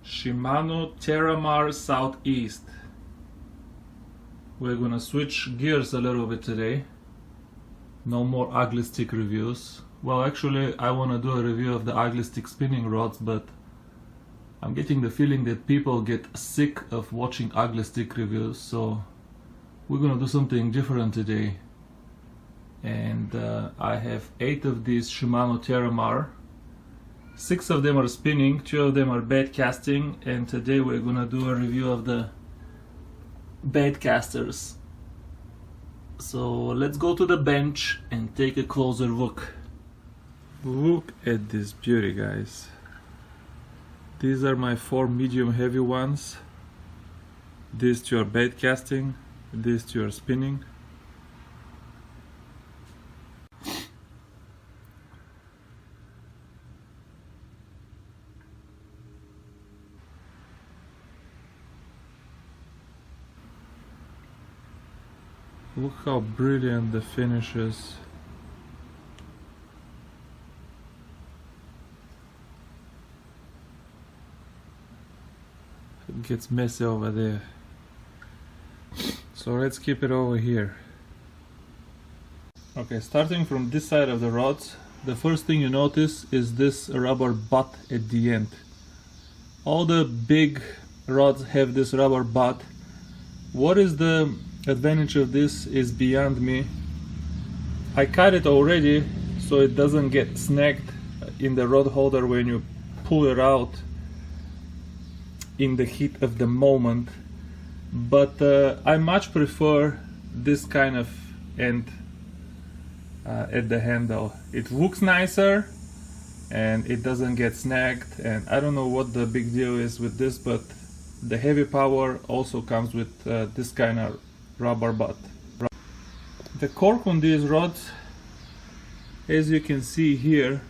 Shimano Teramar Southeast. We're gonna switch gears a little bit today. No more ugly stick reviews. Well, actually I wanna do a review of the ugly stick spinning rods, but I'm getting the feeling that people get sick of watching ugly stick reviews, so we're gonna do something different today. And I have 8 of these Shimano Teramar. 6 of them are spinning, 2 of them are bait casting, and today we're gonna do a review of the bait casters. So let's go to the bench and take a closer look. Look at this beauty, guys. These are my 4 medium heavy ones. These 2 are bait casting, these 2 are spinning. Look how brilliant the finish is. It gets messy over there. So let's keep it over here. Okay, starting from this side of the rods, the first thing you notice is this rubber butt at the end. All the big rods have this rubber butt. What is the advantage of this is beyond me. I cut it already so it doesn't get snagged in the rod holder when you pull it out in the heat of the moment, but I much prefer this kind of end at the handle. It looks nicer and it doesn't get snagged, and I don't know what the big deal is with this, but the heavy power also comes with this kind of rubber butt. The cork on these rods, as you can see here,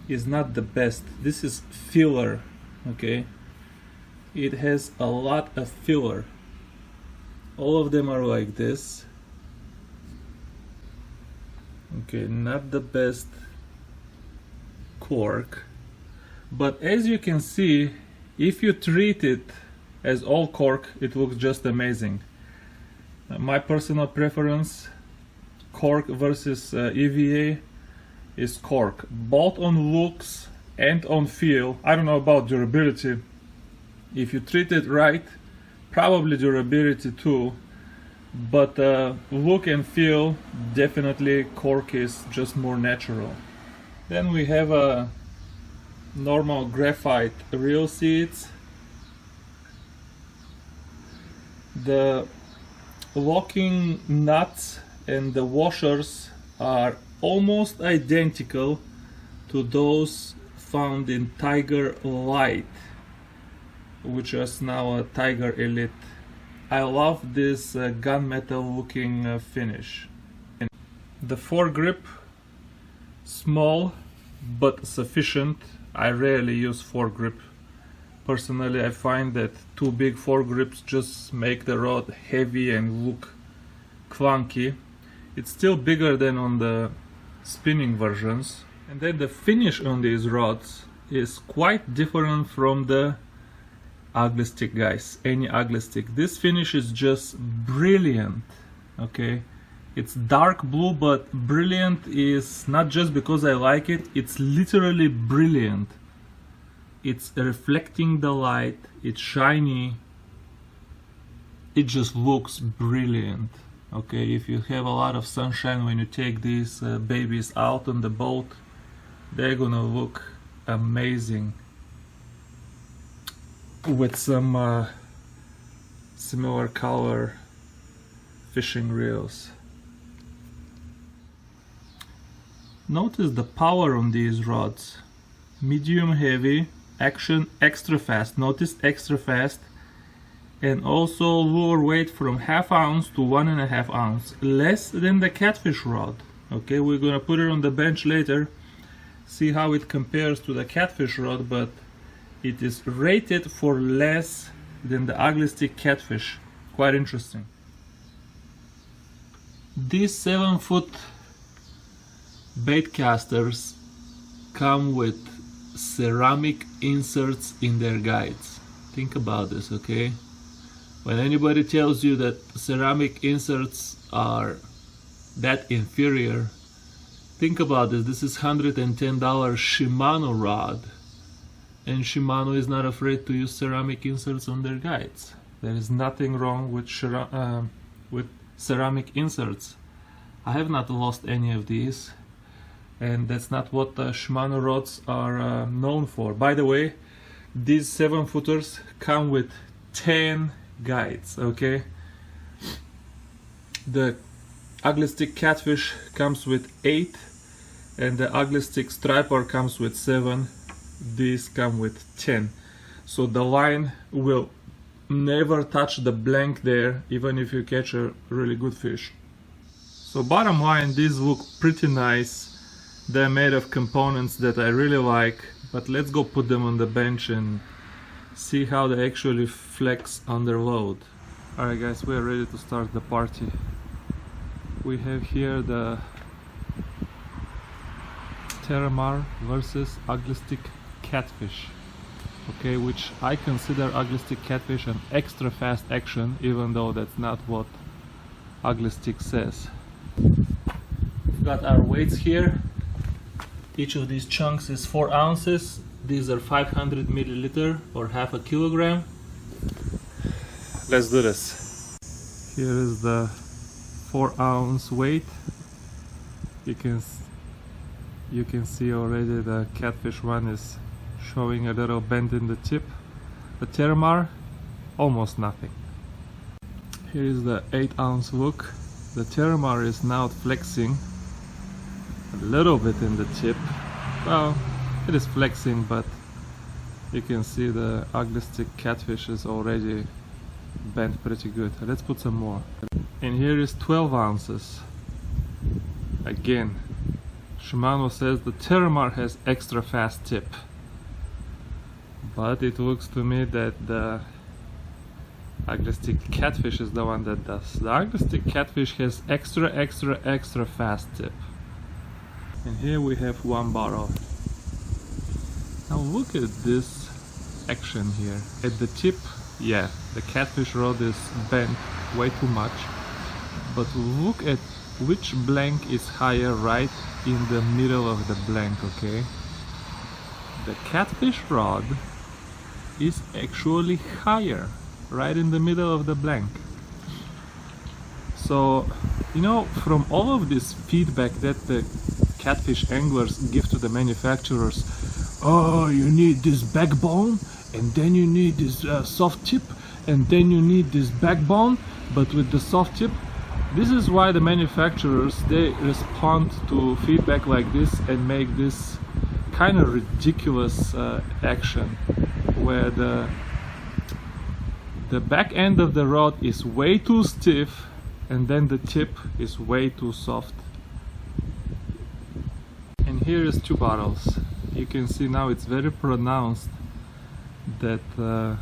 is not the best. This is filler, okay? It has a lot of filler. All of them are like this. Okay, not the best cork, but as you can see, if you treat it as all cork, it looks just amazing. My personal preference, cork versus EVA, is cork, both on looks and on feel. I don't know about durability. If you treat it right, probably durability too, but look and feel, definitely cork is just more natural. Then we have a normal graphite reel seats. The locking nuts and the washers are almost identical to those found in Tiger Light, which is now a Tiger Elite. I love this gunmetal looking finish. And the foregrip, small but sufficient. I rarely use foregrip. Personally, I find that too big foregrips just make the rod heavy and look clunky. It's still bigger than on the spinning versions. And then the finish on these rods is quite different from the ugly stick, guys. Any ugly stick. This finish is just brilliant, okay? It's dark blue, but brilliant is not just because I like it, it's literally brilliant. It's reflecting the light, it's shiny, it just looks brilliant. Okay, if you have a lot of sunshine when you take these babies out on the boat, they're gonna look amazing with some similar color fishing reels. Notice the power on these rods. Medium heavy, action extra fast. Notice extra fast. And also lure weight from 1/2 ounce to 1.5 ounce, less than the Catfish rod. Okay, we're gonna put it on the bench later, see how it compares to the Catfish rod, but it is rated for less than the ugly stick Catfish. Quite interesting. These 7-foot bait casters come with ceramic inserts in their guides. Think about this, okay? When anybody tells you that ceramic inserts are that inferior, think about this. This is $110 Shimano rod, and Shimano is not afraid to use ceramic inserts on their guides. There is nothing wrong with ceramic inserts. I have not lost any of these, and that's not what Shimano rods are known for. By the way, these 7-footers come with 10 guides, okay? The Ugly Stick Catfish comes with 8, and the Ugly Stick Striper comes with 7. These come with 10. So the line will never touch the blank there, even if you catch a really good fish. So bottom line, these look pretty nice. They're made of components that I really like, but let's go put them on the bench and see how they actually flex under load. Alright guys, we are ready to start the party. We have here the Teramar versus Ugly Stick Catfish. Okay, which I consider Ugly Stick Catfish an extra fast action, even though that's not what Ugly Stick says. We've got our weights here. Each of these chunks is 4 ounces. These are 500 milliliter or half a kilogram. Let's do this. Here is the 4-ounce weight. You can see already the Catfish one is showing a little bend in the tip. The Teramar, almost nothing. Here is the 8-ounce hook. The Teramar is now flexing a little bit in the tip. Well, it is flexing, but you can see the Ugly Stick Catfish is already bent pretty good. Let's put some more. And here is 12 ounces. Again, Shimano says the Teramar has extra fast tip, but it looks to me that the Ugly Stick Catfish is the one that does. The Ugly Stick Catfish has extra fast tip. And here we have 1 bottle. Now look at this action here. At the tip, yeah, the Catfish rod is bent way too much. But look at which blank is higher right in the middle of the blank, okay? The Catfish rod is actually higher right in the middle of the blank. So, you know, from all of this feedback that the Catfish anglers give to the manufacturers, oh, you need this backbone, and then you need this soft tip, and then you need this backbone, but with the soft tip. This is why the manufacturers, they respond to feedback like this and make this kind of ridiculous action, where the back end of the rod is way too stiff and then the tip is way too soft. And here is 2 bottles. You can see now it's very pronounced that the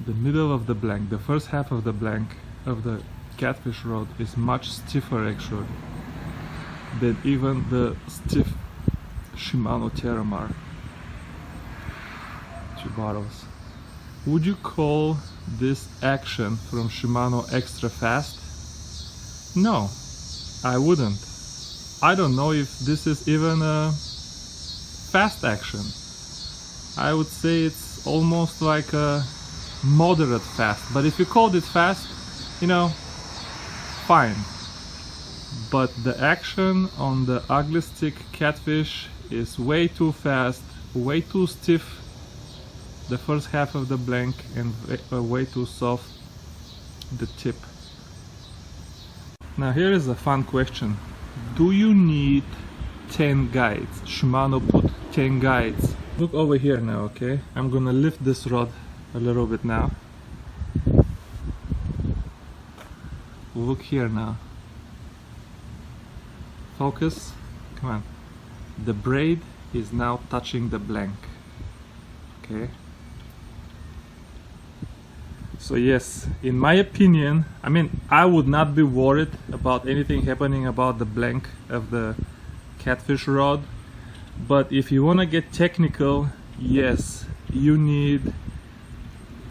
middle of the blank, the first half of the blank of the Catfish rod is much stiffer actually than even the stiff Shimano Teramar. 2 bottles. Would you call this action from Shimano extra fast? No, I wouldn't. I don't know if this is even a fast action. I would say it's almost like a moderate fast, but if you called it fast, you know, fine. But the action on the Ugly Stick Catfish is way too fast, way too stiff the first half of the blank, and way too soft the tip. Now here is a fun question. Do you need 10 guides? Shimano put 10 guides. Look over here now, okay? I'm gonna lift this rod a little bit now. Look here now. Focus. Come on. The braid is now touching the blank. Okay? So yes, in my opinion, I mean, I would not be worried about anything happening about the blank of the Catfish rod. But if you want to get technical, yes, you need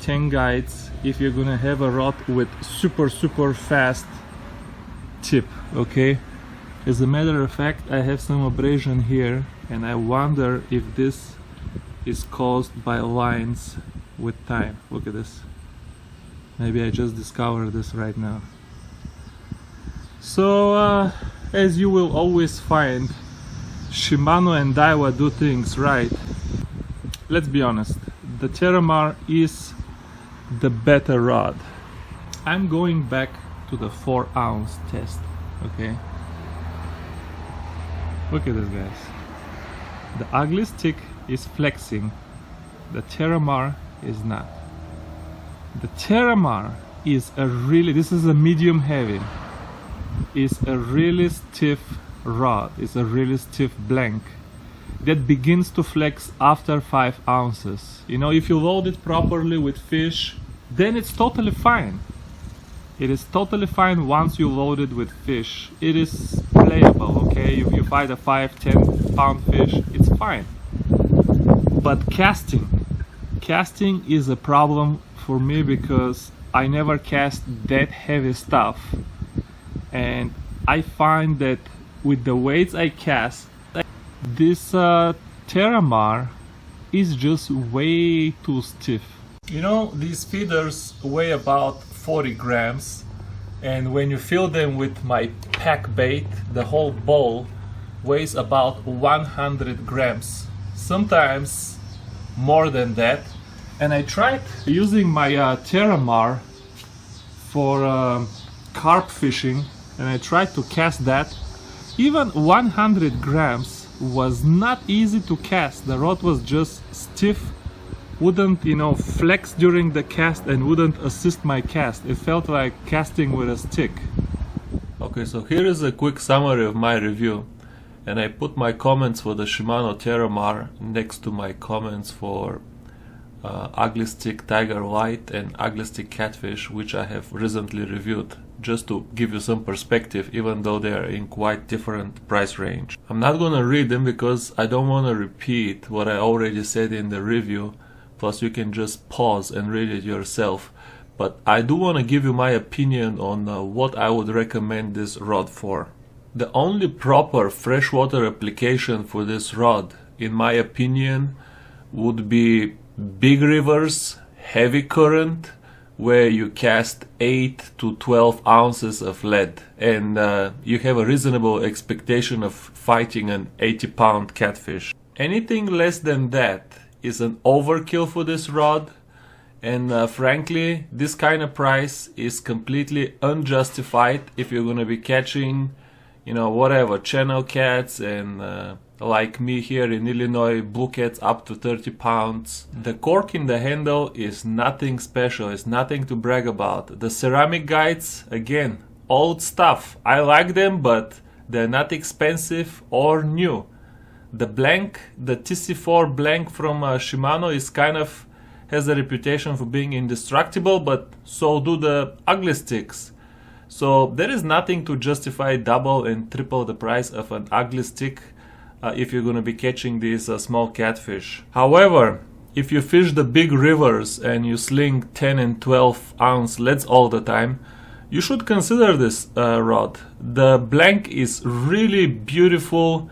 10 guides if you're gonna have a rod with super fast tip, okay? As a matter of fact, I have some abrasion here, and I wonder if this is caused by lines with time. Look at this. Maybe I just discovered this right now. So as you will always find, Shimano and Daiwa do things right. Let's be honest, the Teramar is the better rod. I'm going back to the 4-ounce test, okay? Look at this, guys. The ugly stick is flexing, the Teramar is not. The Teramar is a really, this is a medium heavy, is a really stiff rod, it's a really stiff blank that begins to flex after 5 ounces. You know, if you load it properly with fish, then it's totally fine. It is totally fine once you load it with fish. It is playable, okay? If you fight a 5-10 pound fish, it's fine. But casting is a problem for me because I never cast that heavy stuff, and I find that with the weights I cast, this Teramar is just way too stiff. You know, these feeders weigh about 40 grams, and when you fill them with my pack bait, the whole bowl weighs about 100 grams, sometimes more than that. And I tried using my Teramar for carp fishing, and I tried to cast that. Even 100 grams was not easy to cast. The rod was just stiff, wouldn't, you know, flex during the cast and wouldn't assist my cast. It felt like casting with a stick. Okay, so here is a quick summary of my review, and I put my comments for the Shimano Teramar next to my comments for Ugly Stick Tiger Light and Ugly Stick Catfish, which I have recently reviewed, just to give you some perspective, even though they are in quite different price range. I'm not gonna read them because I don't want to repeat what I already said in the review, plus you can just pause and read it yourself. But I do want to give you my opinion on what I would recommend this rod for. The only proper freshwater application for this rod, in my opinion, would be big rivers, heavy current, where you cast 8 to 12 ounces of lead, and you have a reasonable expectation of fighting an 80-pound catfish. Anything less than that is an overkill for this rod, and frankly, this kind of price is completely unjustified if you're gonna be catching, you know, whatever, channel cats and like me here in Illinois, blue cats up to 30 pounds. The cork in the handle is nothing special, it's nothing to brag about. The ceramic guides, again, old stuff. I like them, but they're not expensive or new. The blank, the TC4 blank from Shimano is kind of, has a reputation for being indestructible, but so do the ugly sticks. So there is nothing to justify double and triple the price of an ugly stick if you're going to be catching these small catfish. However, if you fish the big rivers and you sling 10 and 12 ounce leads all the time, you should consider this rod. The blank is really beautiful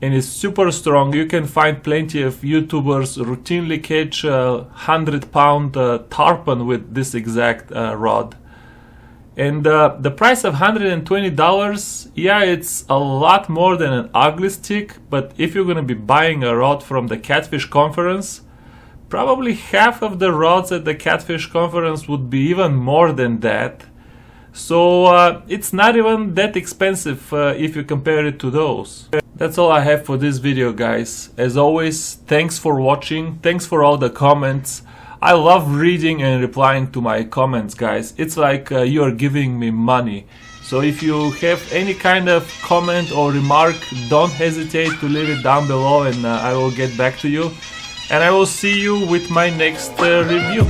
and is super strong. You can find plenty of YouTubers routinely catch 100-pound tarpon with this exact rod. And the price of $120, yeah, it's a lot more than an ugly stick, but if you're going to be buying a rod from the Catfish Conference, probably half of the rods at the Catfish Conference would be even more than that. So it's not even that expensive if you compare it to those. That's all I have for this video, guys. As always, thanks for watching, thanks for all the comments. I love reading and replying to my comments, guys. It's like you are giving me money. So if you have any kind of comment or remark, don't hesitate to leave it down below, and I will get back to you. And I will see you with my next review.